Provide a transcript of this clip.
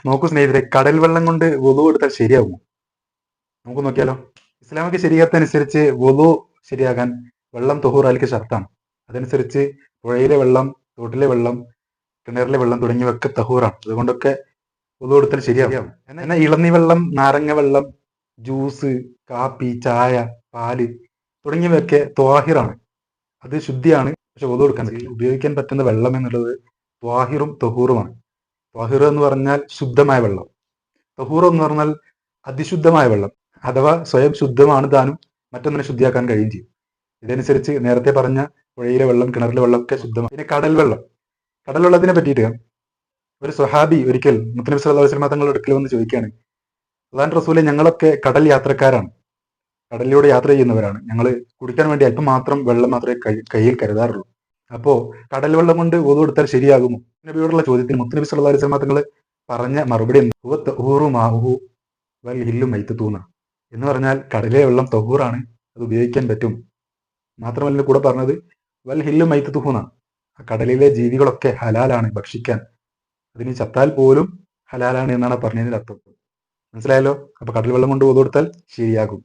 നോക്കൂ സ്നേഹിതരെ, കടൽ വെള്ളം കൊണ്ട് വുളു എടുത്താൽ ശരിയാകുമോ? നമുക്ക് നോക്കിയാലോ. ഇസ്ലാമിക ശരീഅത്തനുസരിച്ച് വുളു ശരിയാകാൻ വെള്ളം തൊഹൂറാലിക്ക് ഷർത്താണ്. അതനുസരിച്ച് പുഴയിലെ വെള്ളം, തോട്ടിലെ വെള്ളം, കിണറിലെ വെള്ളം തുടങ്ങിയവയൊക്കെ തഹൂറാണ്. അതുകൊണ്ടൊക്കെ വുളു എടുത്താൽ ശരിയാകും. എന്നാൽ ഇളനീ വെള്ളം, നാരങ്ങ വെള്ളം, ജ്യൂസ്, കാപ്പി, ചായ, പാല് തുടങ്ങിയവയൊക്കെ ത്വാഹിറാണ്. അത് ശുദ്ധിയാണ്. പക്ഷെ വുളു എടുക്കാൻ പറ്റില്ല. ഉപയോഗിക്കാൻ പറ്റുന്ന വെള്ളം എന്നുള്ളത് ത്വാഹിറും തൊഹൂറുമാണ്. ത്വാഹിർ എന്ന് പറഞ്ഞാൽ ശുദ്ധമായ വെള്ളം, തഹൂർ എന്ന് പറഞ്ഞാൽ അതിശുദ്ധമായ വെള്ളം. അഥവാ സ്വയം ശുദ്ധമാണ് താനും, മറ്റൊന്നിനെ ശുദ്ധിയാക്കാൻ കഴിയും ചെയ്യും. ഇതനുസരിച്ച് നേരത്തെ പറഞ്ഞ പുഴയിലെ വെള്ളം, കിണറിലെ വെള്ളം ഒക്കെ ശുദ്ധമാണ്. പിന്നെ കടൽ വെള്ളം, കടൽ വെള്ളത്തിനെ പറ്റിയിട്ട് ഒരു സ്വഹാബി ഒരിക്കൽ മുത്തനബി സല്ലല്ലാഹു അലൈഹി വസല്ലം തങ്ങളുടെ അടുക്കൽ വന്ന് ചോദിക്കുകയാണ്, അല്ലാഹുവിന്റെ റസൂലെ, ഞങ്ങളൊക്കെ കടൽ യാത്രക്കാരാണ്, കടലിലൂടെ യാത്ര ചെയ്യുന്നവരാണ്. ഞങ്ങൾ കുടിക്കാൻ വേണ്ടി അല്പം മാത്രം വെള്ളം മാത്രമേ കയ്യിൽ കരുതാറുള്ളൂ. അപ്പോ കടൽ വെള്ളം കൊണ്ട് വുളു എടുത്താൽ ശരിയാകുമോ? നബിയോടുള്ള ചോദ്യത്തിന് മുത്തനബി സല്ലല്ലാഹു അലൈഹി വസല്ലം തങ്ങൾ പറഞ്ഞ മറുപടി എന്ന് പറഞ്ഞാൽ കടലിലെ വെള്ളം തഹൂറാണ്, അത് ഉപയോഗിക്കാൻ പറ്റും. മാത്രമല്ല കൂടെ പറഞ്ഞത് വൽ ഹില്ലു മൈത്തത്തുഹൂന്നാണ്. കടലിലെ ജീവികളൊക്കെ ഹലാലാണ് ഭക്ഷിക്കാൻ, അതിന് ചത്താൽ പോലും ഹലാലാണ് എന്നാണ് പറഞ്ഞതിന്റെ അർത്ഥം. മനസ്സിലായല്ലോ? അപ്പൊ കടൽ വെള്ളം കൊണ്ട് വുളു എടുത്താൽ ശരിയാകും.